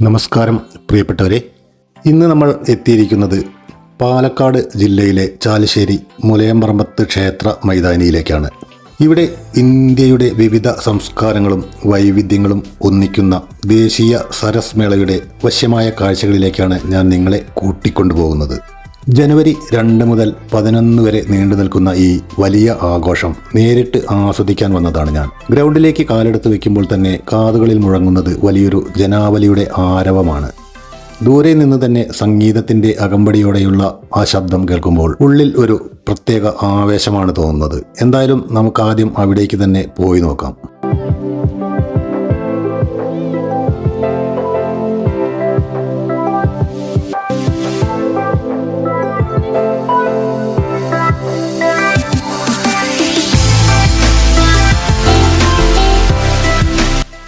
നമസ്കാരം പ്രിയപ്പെട്ടവരെ, ഇന്ന് നമ്മൾ എത്തിയിരിക്കുന്നത് പാലക്കാട് ജില്ലയിലെ ചാലിശ്ശേരി മുലയംപറമ്പത്ത് ക്ഷേത്ര മൈതാനിയിലേക്കാണ്. ഇവിടെ ഇന്ത്യയുടെ വിവിധ സംസ്കാരങ്ങളും വൈവിധ്യങ്ങളും ഒന്നിക്കുന്ന ദേശീയ സരസ് മേളയുടെ വശ്യമായ കാഴ്ചകളിലേക്കാണ് ഞാൻ നിങ്ങളെ കൂട്ടിക്കൊണ്ടുപോകുന്നത്. ജനുവരി 2 മുതൽ 11 വരെ നീണ്ടു നിൽക്കുന്ന ഈ വലിയ ആഘോഷം നേരിട്ട് ആസ്വദിക്കാൻ വന്നതാണ് ഞാൻ. ഗ്രൗണ്ടിലേക്ക് കാലെടുത്ത് വെക്കുമ്പോൾ തന്നെ കാതുകളിൽ മുഴങ്ങുന്നത് വലിയൊരു ജനാവലിയുടെ ആരവമാണ്. ദൂരെ നിന്ന് തന്നെ സംഗീതത്തിൻ്റെ അകമ്പടിയോടെയുള്ള ആ ശബ്ദം കേൾക്കുമ്പോൾ ഉള്ളിൽ ഒരു പ്രത്യേക ആവേശമാണ് തോന്നുന്നത്. എന്തായാലും നമുക്കാദ്യം അവിടേക്ക് തന്നെ പോയി നോക്കാം.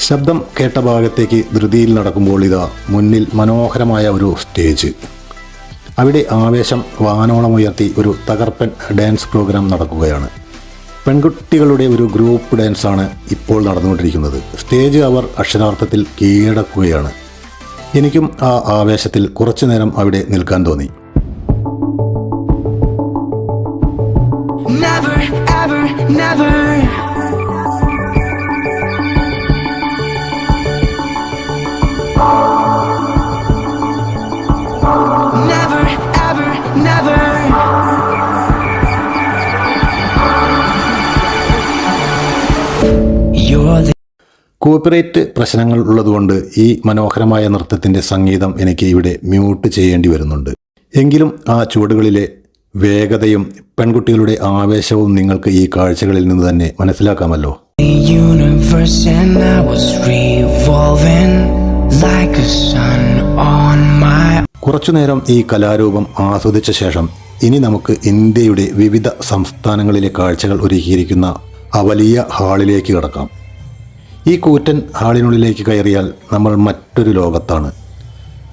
ശബ്ദം കേട്ട ഭാഗത്തേക്ക് ധൃതിയിൽ നടക്കുമ്പോൾ ഇതാ മുന്നിൽ മനോഹരമായ ഒരു സ്റ്റേജ്. അവിടെ ആവേശം വാനോളമുയർത്തി ഒരു തകർപ്പൻ ഡാൻസ് പ്രോഗ്രാം നടക്കുകയാണ്. പെൺകുട്ടികളുടെ ഒരു ഗ്രൂപ്പ് ഡാൻസാണ് ഇപ്പോൾ നടന്നുകൊണ്ടിരിക്കുന്നത്. സ്റ്റേജ് അവർ അക്ഷരാർത്ഥത്തിൽ കീഴടക്കുകയാണ്. എനിക്കും ആ ആവേശത്തിൽ കുറച്ചു നേരം അവിടെ നിൽക്കാൻ തോന്നി. Never, ever, never. കോപ്പിറൈറ്റ് പ്രശ്നങ്ങൾ ഉള്ളതുകൊണ്ട് ഈ മനോഹരമായ നൃത്തത്തിൻ്റെ സംഗീതം എനിക്ക് ഇവിടെ മ്യൂട്ട് ചെയ്യേണ്ടി വരുന്നുണ്ട്. എങ്കിലും ആ ചുവടുകളിലെ വേഗതയും പെൺകുട്ടികളുടെ ആവേശവും നിങ്ങൾക്ക് ഈ കാഴ്ചകളിൽ നിന്ന് തന്നെ മനസ്സിലാക്കാമല്ലോ. കുറച്ചുനേരം ഈ കലാരൂപം ആസ്വദിച്ച ശേഷം ഇനി നമുക്ക് ഇന്ത്യയുടെ വിവിധ സംസ്ഥാനങ്ങളിലെ കാഴ്ചകൾ ഒരുക്കിയിരിക്കുന്ന ആ വലിയ ഹാളിലേക്ക് കടക്കാം. ഈ കൂറ്റൻ ഹാളിനുള്ളിലേക്ക് കയറിയാൽ നമ്മൾ മറ്റൊരു ലോകത്താണ്.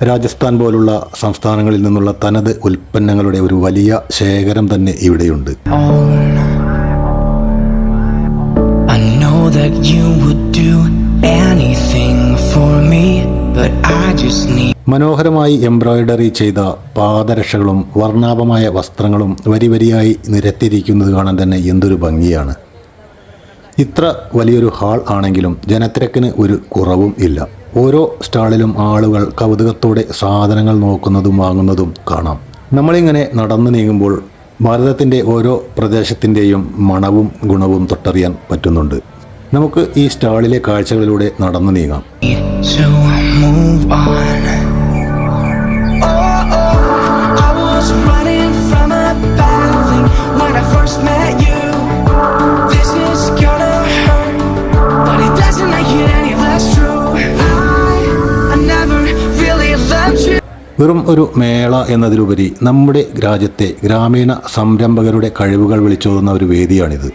രാജസ്ഥാൻ പോലുള്ള സംസ്ഥാനങ്ങളിൽ നിന്നുള്ള തനത് ഉൽപ്പന്നങ്ങളുടെ ഒരു വലിയ ശേഖരം തന്നെ ഇവിടെയുണ്ട്. മനോഹരമായി എംബ്രോയിഡറി ചെയ്ത പാദരക്ഷകളും വർണ്ണാഭമായ വസ്ത്രങ്ങളും വരിവരിയായി നിരത്തിയിരിക്കുന്നത് കാണാൻ തന്നെ എന്തൊരു ഭംഗിയാണ്. ഇത്ര വലിയൊരു ഹാൾ ആണെങ്കിലും ജനത്തിരക്കിന് ഒരു കുറവും ഇല്ല. ഓരോ സ്റ്റാളിലും ആളുകൾ കൗതുകത്തോടെ സാധനങ്ങൾ നോക്കുന്നതും വാങ്ങുന്നതും കാണാം. നമ്മളിങ്ങനെ നടന്നു നീങ്ങുമ്പോൾ ഭാരതത്തിൻ്റെ ഓരോ പ്രദേശത്തിൻ്റെയും മണവും ഗുണവും തൊട്ടറിയാൻ പറ്റുന്നുണ്ട്. നമുക്ക് ഈ സ്റ്റാളിലെ കാഴ്ചകളിലൂടെ നടന്നു നീങ്ങാം. വെറും ഒരു മേള എന്നതിലുപരി നമ്മുടെ രാജ്യത്തെ ഗ്രാമീണ സംരംഭകരുടെ കഴിവുകൾ വിളിച്ചോതുന്ന ഒരു വേദിയാണിത്.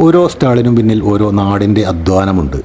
ഓരോ സ്റ്റാളിനും പിന്നിൽ ഓരോ നാടിൻ്റെ അധ്വാനമുണ്ട്.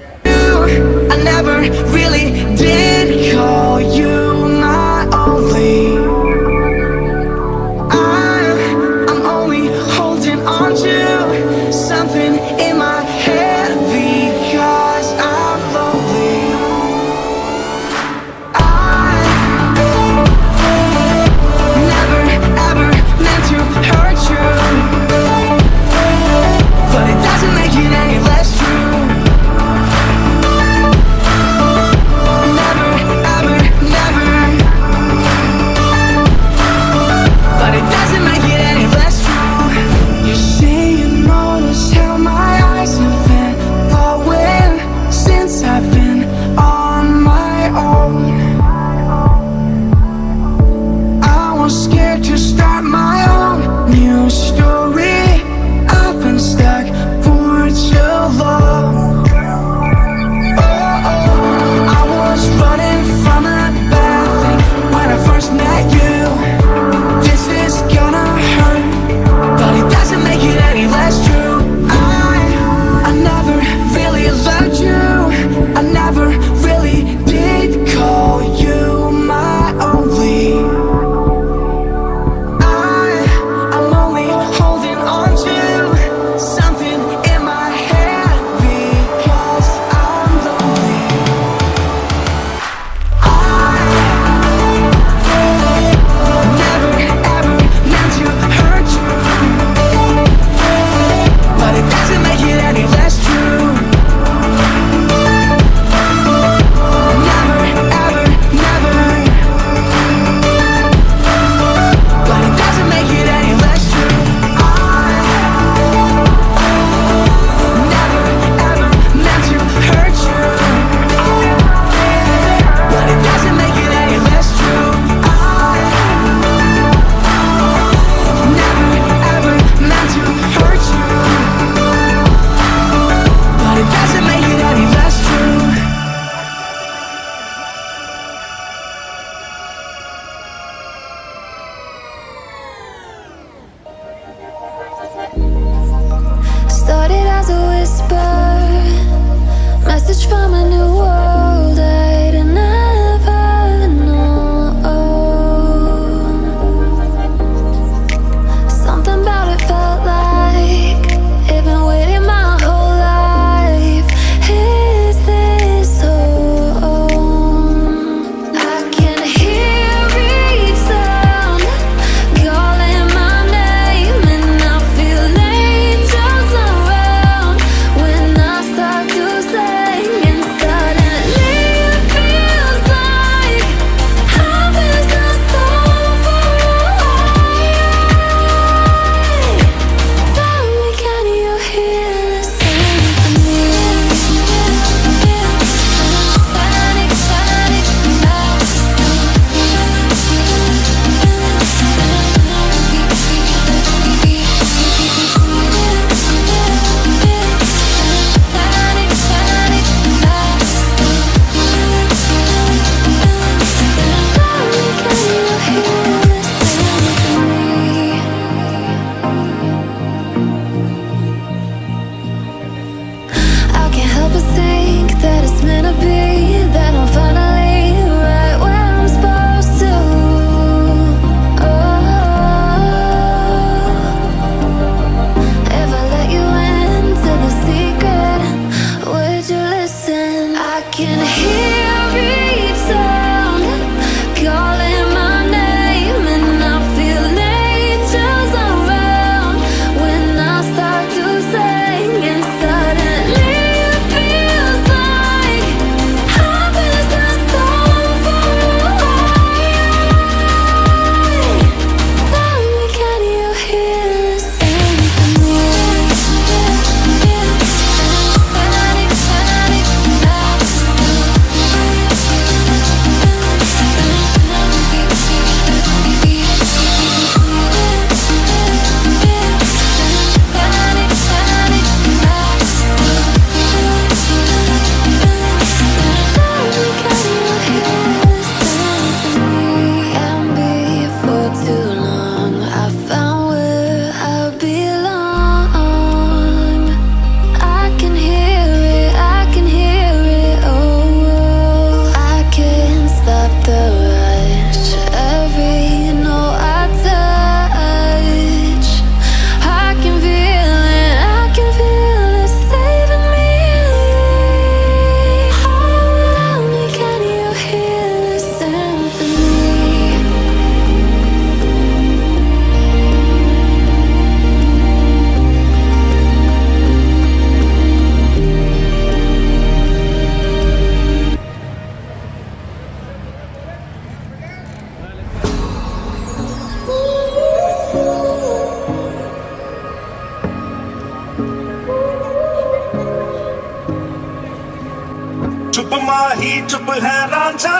चुप माही चुप है रांझा,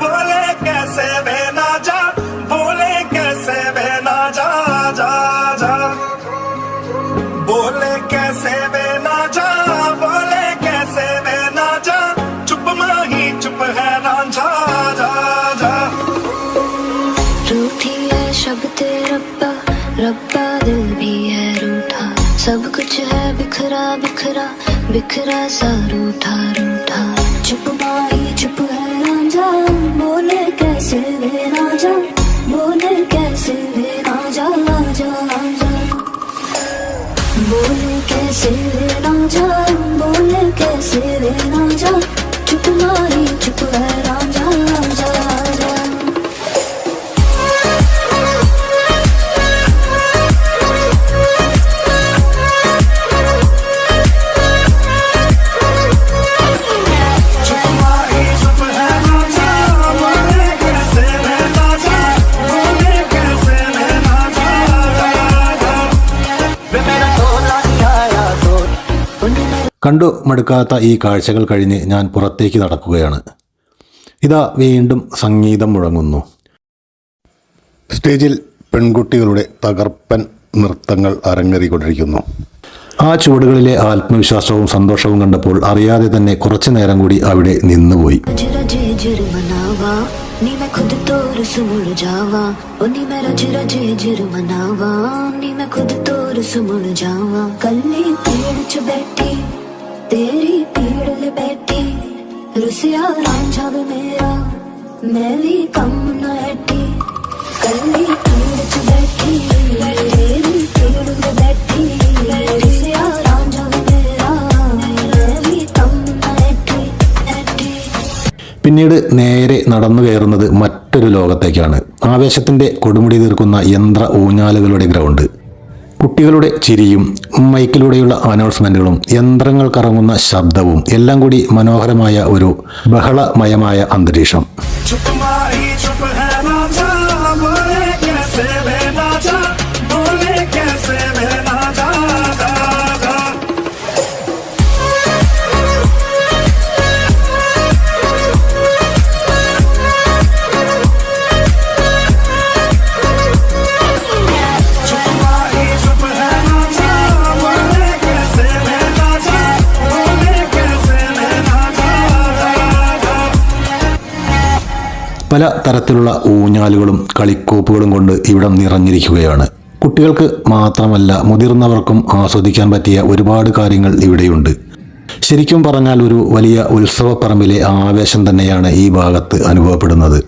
बोले कैसे वे ना जा, बोले कैसे वे ना जा जा जा, बोले कैसे वे ना जा, बोले कैसे वे ना जा, चुप माही चुप है रांझा जा जा। रूठी है शब्द रब्बा, रब्बा दिल भी है रूठा, सब कुछ है बिखरा बिखरा बिखरा सा रूठा रूठा। चुप माही चुप है रांझा, बोले कैसे वे ना जा, बोले कैसे वे ना जा जा जा, बोले कैसे वे ना जा, बोले कैसे वे ना जा, चुप माही चुप है रांझा जा जा। കണ്ടു മടുക്കാത്ത ഈ കാഴ്ചകൾ കഴിഞ്ഞ് ഞാൻ പുറത്തേക്ക് നടക്കുകയാണ്. ഇതാ വീണ്ടും സംഗീതം മുഴങ്ങുന്നു. സ്റ്റേജിൽ പെൺകുട്ടികളുടെ തകർപ്പൻ നൃത്തങ്ങൾ അരങ്ങേറിക്കൊണ്ടിരിക്കുന്നു. ആ ചുവടുകളിലെ ആത്മവിശ്വാസവും സന്തോഷവും കണ്ടപ്പോൾ അറിയാതെ തന്നെ കുറച്ചു നേരം കൂടി അവിടെ നിന്നുപോയി. नी मैं खुद तो रुस मुड़ जावा, ओ नी मैं रज रज जिर मनावा, नी मैं खुद तो रुस मुड़ जावा। कल्ली पेड़ च बैठी तेरी पीड़ ले बैठी, रुसिया रांझा वे मेरा मैं भी कम न ऐठी। कल्ली पेड़ च बैठी तेरी पीड़ ले बैठी, रुसिया रांझा वे मेरा मैं भी कम न ऐठी ऐठी। പിന്നീട് നേരെ നടന്നു കയറുന്നത് മറ്റൊരു ലോകത്തേക്കാണ്. ആവേശത്തിന്റെ കൊടുമുടി തീർക്കുന്ന യന്ത്ര ഊഞ്ഞാലുകളുടെ ഗ്രൗണ്ട്. കുട്ടികളുടെ ചിരിയും മൈക്കിലൂടെയുള്ള അനൗൺസ്മെന്റുകളും യന്ത്രങ്ങൾ കറങ്ങുന്ന ശബ്ദവും എല്ലാം കൂടി മനോഹരമായ ഒരു ബഹളമയമായ അന്തരീക്ഷം. പല തരത്തിലുള്ള ഊഞ്ഞാലുകളും കളിക്കോപ്പുകളും കൊണ്ട് ഇവിടം നിറഞ്ഞിരിക്കുകയാണ്. കുട്ടികൾക്ക് മാത്രമല്ല മുതിർന്നവർക്കും ആസ്വദിക്കാൻ പറ്റിയ ഒരുപാട് കാര്യങ്ങൾ ഇവിടെയുണ്ട്. ശരിക്കും പറഞ്ഞാൽ ഒരു വലിയ ഉത്സവപ്പറമ്പിലെ ആവേശം തന്നെയാണ് ഈ ഭാഗത്ത് അനുഭവപ്പെടുന്നത്.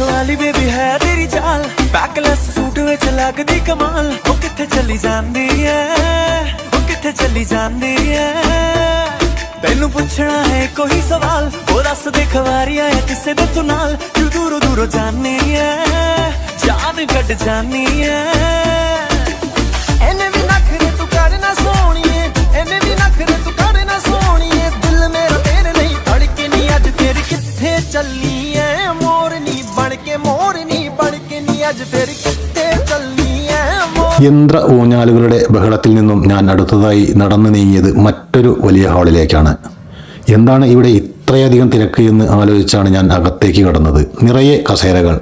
वाली बेबी है तेरी चाल, बैकलेस सूट विच लगदी कमाल, ओ किथे चली जांदी है, ओ किथे चली जांदी है। तेनू पुछना है कोई सवाल, ओ दस दे खवारी आया किसे दे तू नाल, तू दूरों दूरों जानी है, जान कट जानी है। एने भी नखरे तू करना सोनिए, एने भी नखरे तू करना सोनिए, दिल मेरा तेरे नहीं धड़के नहीं अज फिर किथे चली है, मोरनी बनके मोरनी बनके नहीं अज फिर किथे चलनी है। യന്ത്ര ഊഞ്ഞാലുകളുടെ ബഹളത്തിൽ നിന്നും ഞാൻ അടുത്തതായി നടന്നു നീങ്ങിയത് മറ്റൊരു വലിയ ഹാളിലേക്കാണ്. എന്താണ് ഇവിടെ ഇത്രയധികം തിരക്ക് എന്ന് ആലോചിച്ചാണ് ഞാൻ അകത്തേക്ക് കടന്നത്. നിറയെ കസേരകൾ,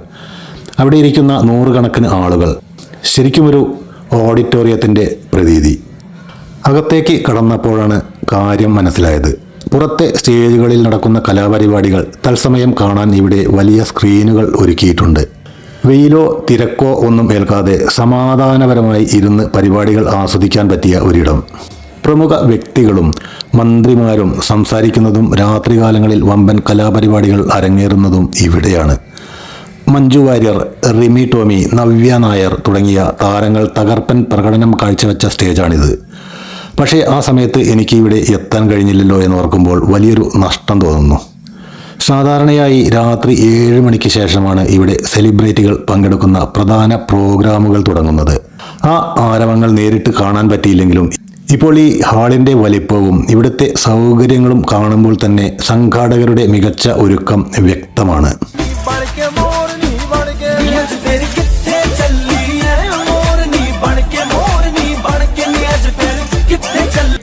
അവിടെ ഇരിക്കുന്ന നൂറുകണക്കിന് ആളുകൾ, ശരിക്കും ഒരു ഓഡിറ്റോറിയത്തിൻ്റെ പ്രതീതി. അകത്തേക്ക് കടന്നപ്പോഴാണ് കാര്യം മനസ്സിലായത്. പുറത്തെ സ്റ്റേജുകളിൽ നടക്കുന്ന കലാപരിപാടികൾ തത്സമയം കാണാൻ ഇവിടെ വലിയ സ്ക്രീനുകൾ ഒരുക്കിയിട്ടുണ്ട്. വെയിലോ തിരക്കോ ഒന്നും ഏൽക്കാതെ സമാധാനപരമായി ഇരുന്ന് പരിപാടികൾ ആസ്വദിക്കാൻ പറ്റിയ ഒരിടം. പ്രമുഖ വ്യക്തികളും മന്ത്രിമാരും സംസാരിക്കുന്നതും രാത്രികാലങ്ങളിൽ വമ്പൻ കലാപരിപാടികൾ അരങ്ങേറുന്നതും ഇവിടെയാണ്. മഞ്ജു വാര്യർ, റിമി ടോമി, നവ്യ നായർ തുടങ്ങിയ താരങ്ങൾ തകർപ്പൻ പ്രകടനം കാഴ്ചവെച്ച സ്റ്റേജാണിത്. പക്ഷേ ആ സമയത്ത് എനിക്ക് ഇവിടെ എത്താൻ കഴിഞ്ഞില്ലല്ലോ എന്നോർക്കുമ്പോൾ വലിയൊരു നഷ്ടം തോന്നുന്നു. സാധാരണയായി രാത്രി 7 മണിക്ക് ശേഷമാണ് ഇവിടെ സെലിബ്രിറ്റികൾ പങ്കെടുക്കുന്ന പ്രധാന പ്രോഗ്രാമുകൾ തുടങ്ങുന്നത്. ആ ആരവങ്ങൾ നേരിട്ട് കാണാൻ പറ്റിയില്ലെങ്കിലും ഇപ്പോൾ ഈ ഹാളിൻ്റെ വലിപ്പവും ഇവിടുത്തെ സൗകര്യങ്ങളും കാണുമ്പോൾ തന്നെ സംഘാടകരുടെ മികച്ച ഒരുക്കം വ്യക്തമാണ്.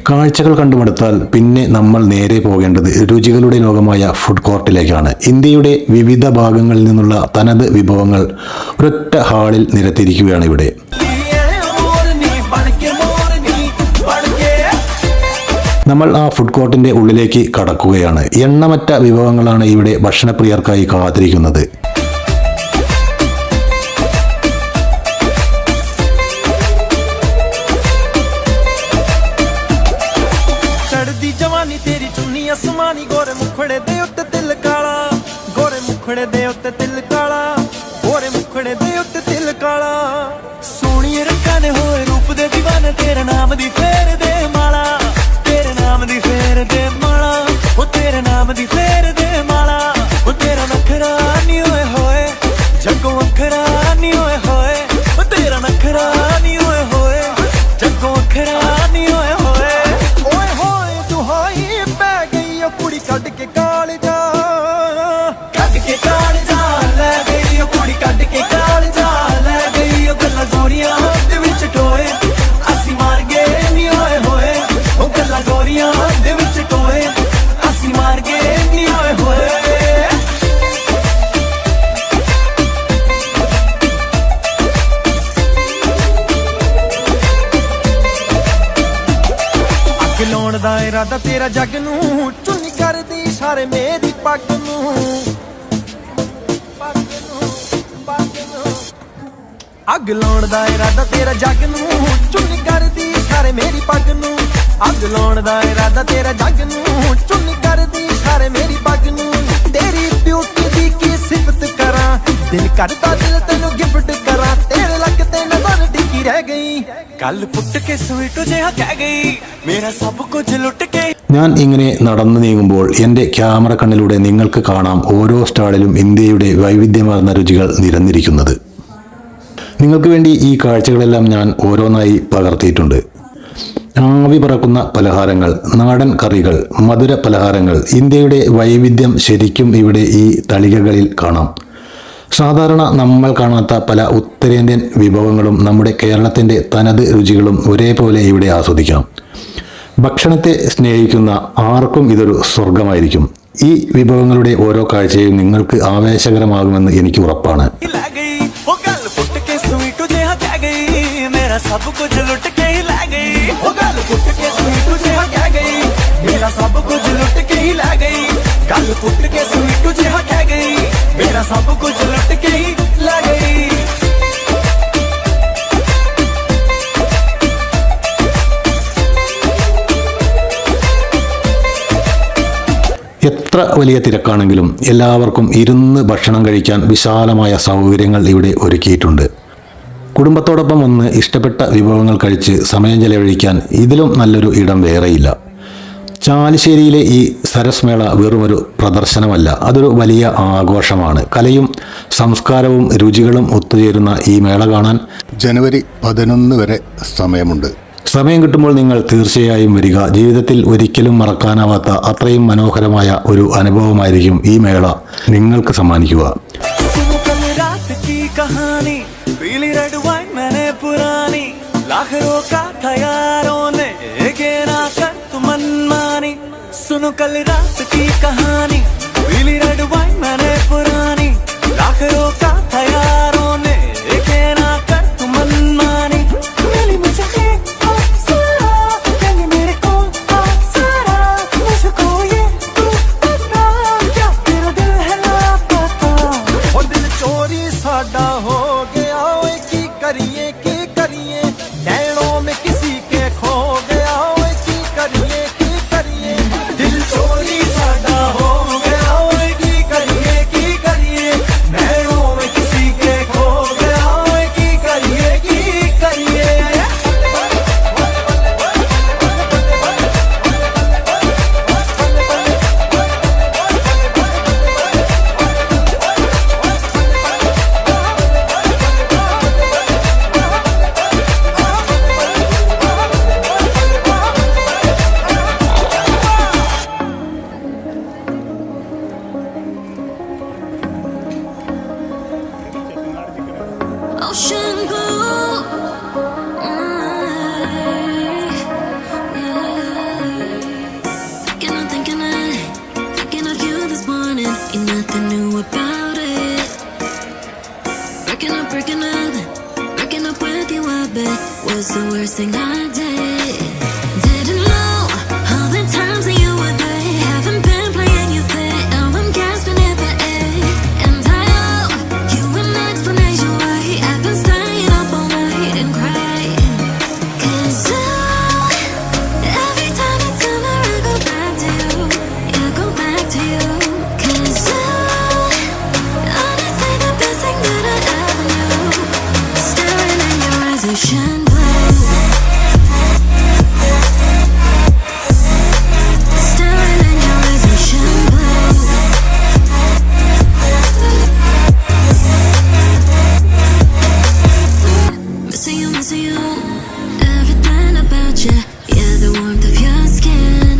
കാഴ്ചകൾ കണ്ടുമടുത്താൽ പിന്നെ നമ്മൾ നേരെ പോകേണ്ടത് രുചികളുടെ ലോകമായ ഫുഡ് കോർട്ടിലേക്കാണ്. ഇന്ത്യയുടെ വിവിധ ഭാഗങ്ങളിൽ നിന്നുള്ള തനത് വിഭവങ്ങൾ ഒരൊറ്റ ഹാളിൽ നിരത്തിയിരിക്കുകയാണ് ഇവിടെ. നമ്മൾ ആ ഫുഡ് കോർട്ടിന്റെ ഉള്ളിലേക്ക് കടക്കുകയാണ്. എണ്ണമറ്റ വിഭവങ്ങളാണ് ഇവിടെ ഭക്ഷണപ്രിയർക്കായി കാത്തിരിക്കുന്നത്. जवानी तेरी चुन्नी आसमानी गोरे मुखड़े दे उत्ते तिल काला गोरे मुखड़े दे उत्ते तिल काला गोरे मुखड़े दे उत्ते तिल काला सोहनी रंगां ने होए रूप दे दीवाने तेरे नाम दी फेर दे माला तेरे नाम दी फेर दे माला ओ तेरे नाम दी फेर दे माला ओ तेरा नखरा नी होए जग्गों अखरा नी होए ओ तेरा नखरा नी होए जग्गों अखरा नी होए कुड़ी कट के काल जा ले गई ओ कुड़ी कट के काल जा ले गई ओ गल्ला गोरियां दे विच टोए असी मार गए नी होए ओ गल्ला गोरियां दे विच टोए असी मार गए नी होए अग लाउण दा इरादा तेरा जग नूं चुन्नी करदी सारे मेरी पग नूं अग लाउण दा इरादा तेरा जग नूं चुन्नी करदी सारे मेरी पग नूं अग लाउण दा इरादा तेरा जग नूं चुन्नी करदी सारे मेरी पग नूं तेरी ब्यूटी दी की सिफत करां दिल करदा दिल तैनूं गिफ्ट करां तेरे लग ते नजर टिकी रह गई कल पुट के स्वीट जिहा कह गई मेरा सब कुछ लुट के. ഞാൻ ഇങ്ങനെ നടന്നു നീങ്ങുമ്പോൾ എൻ്റെ ക്യാമറ കണ്ണിലൂടെ നിങ്ങൾക്ക് കാണാം ഓരോ സ്റ്റാളിലും ഇന്ത്യയുടെ വൈവിധ്യമാർന്ന രുചികൾ നിരന്നിരിക്കുന്നത്. നിങ്ങൾക്ക് വേണ്ടി ഈ കാഴ്ചകളെല്ലാം ഞാൻ ഓരോന്നായി പകർത്തിയിട്ടുണ്ട്. ആവി പറക്കുന്ന പലഹാരങ്ങൾ, നാടൻ കറികൾ, മധുര പലഹാരങ്ങൾ, ഇന്ത്യയുടെ വൈവിധ്യം ശരിക്കും ഇവിടെ ഈ തളികകളിൽ കാണാം. സാധാരണ നമ്മൾ കാണാത്ത പല ഉത്തരേന്ത്യൻ വിഭവങ്ങളും നമ്മുടെ കേരളത്തിൻ്റെ തനത് രുചികളും ഒരേപോലെ ഇവിടെ ആസ്വദിക്കാം. ഭക്ഷണത്തെ സ്നേഹിക്കുന്ന ആർക്കും ഇതൊരു സ്വർഗമായിരിക്കും. ഈ വിഭവങ്ങളുടെ ഓരോ കാഴ്ചയും നിങ്ങൾക്ക് ആവേശകരമാകുമെന്ന് എനിക്ക് ഉറപ്പാണ്. എത്ര വലിയ തിരക്കാണെങ്കിലും എല്ലാവർക്കും ഇരുന്ന് ഭക്ഷണം കഴിക്കാൻ വിശാലമായ സൗകര്യങ്ങൾ ഇവിടെ ഒരുക്കിയിട്ടുണ്ട്. കുടുംബത്തോടൊപ്പം ഒന്ന് ഇഷ്ടപ്പെട്ട വിഭവങ്ങൾ കഴിച്ച് സമയം ചെലവഴിക്കാൻ ഇതിലും നല്ലൊരു ഇടം വേറെയില്ല. ചാലിശ്ശേരിയിലെ ഈ സരസ് മേള വെറുമൊരു പ്രദർശനമല്ല, അതൊരു വലിയ ആഘോഷമാണ്. കലയും സംസ്കാരവും രുചികളും ഒത്തുചേരുന്ന ഈ മേള കാണാൻ ജനുവരി 11 വരെ സമയമുണ്ട്. സമയം കിട്ടുമ്പോൾ നിങ്ങൾ തീർച്ചയായും വരിക. ജീവിതത്തിൽ ഒരിക്കലും മറക്കാനാവാത്ത അത്രയും മനോഹരമായ ഒരു അനുഭവമായിരിക്കും ഈ മേള നിങ്ങൾക്ക് സമ്മാനിക്കുക. सुनो कल रात की कहानी पीली रेड वाइन मैंने पुरानी लाख रोका था यारों ने कहना कर तू मनमानी मिली मुझे सारा कहीं मेरे को सारा मुझको ये तू पता क्या तेरा दिल है लापता और दिल चोरी साडा हो गया की करिए नैनों में किसी के खो गया की करिए दिल चोरी साडा हो गया की करिए नैनों में bed was the worst thing I did. Didn't know all the times that you were there. Haven't been playing you fair. Now I'm gasping here for air. And I owe you an explanation why I've been staying up all night and crying. 'Cause every time it's summer I go back to you. Yeah, go back to you. 'Cause honestly the best thing that I ever knew. Staring in your eyes, you shine blue. Staring in your eyes, you shine blue. Missing you, missing you. Everything about you. Yeah, the warmth of your skin.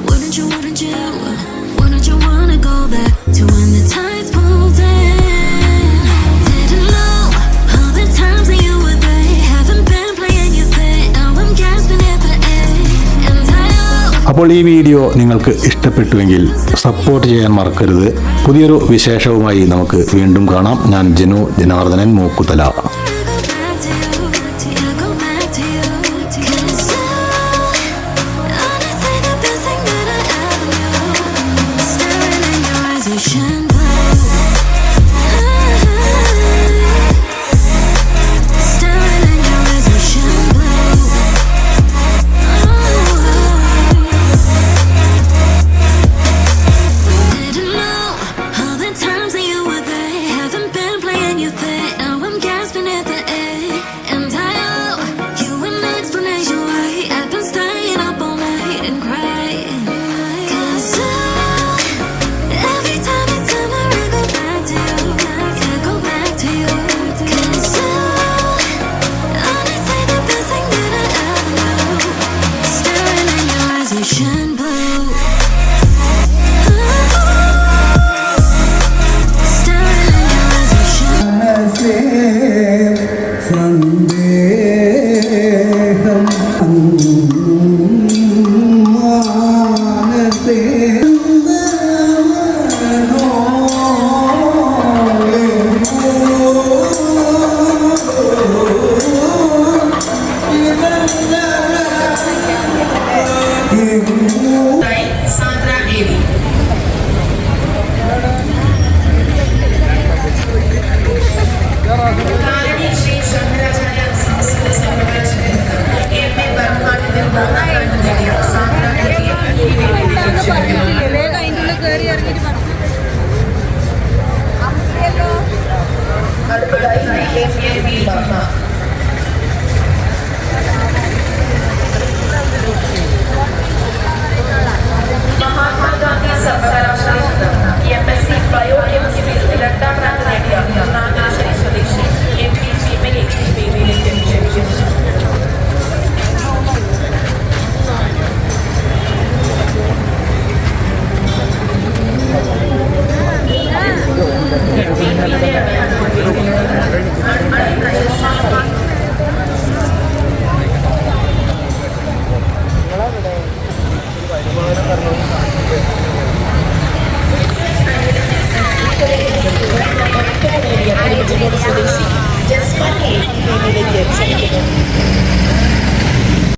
Wouldn't you wanna go back to when the tides pulled in? Didn't know all the times that you were there. Haven't been playing you fair. Now I'm gasping here for air. And I owe അപ്പോൾ ഈ video നിങ്ങൾക്ക് ഇഷ്ടപ്പെട്ടുവെങ്കിൽ support ചെയ്യാൻ മറക്കരുത്. പുതിയൊരു വിശേഷവുമായി നമുക്ക് വീണ്ടും കാണാം. ഞാൻ Jinu Janardhanan Mookkuthala. go back to you. Yeah, go back to you. 'Cause honestly the best thing that I ever knew. Staring in your eyes, you shine blue. Staring in your eyes, you shine blue. Didn't know all the times that you were there. Haven't been playing you fair. Now I'm gasping here for air. And I owe you an explanation why I've been staying up all night and crying. 'Cause every time it's summer I go back to you. Yeah, go back to you. 'Cause honestly the best thing that I ever knew. Staring in your eyes, you shine blue. Staring in your eyes, you shine Sandra Devi. Kalani Sri Shankaracharya Sanskrit Sampradaya M.A. ഭരതനാട്യത്തിൽ മൂന്നാം നേടിയ സാന്ദ്ര ദേവിയെ ഈ വേദിയിലേക്ക് ക്ഷണിക്കുന്നു. അടുത്തതായി M.A. B. Varma.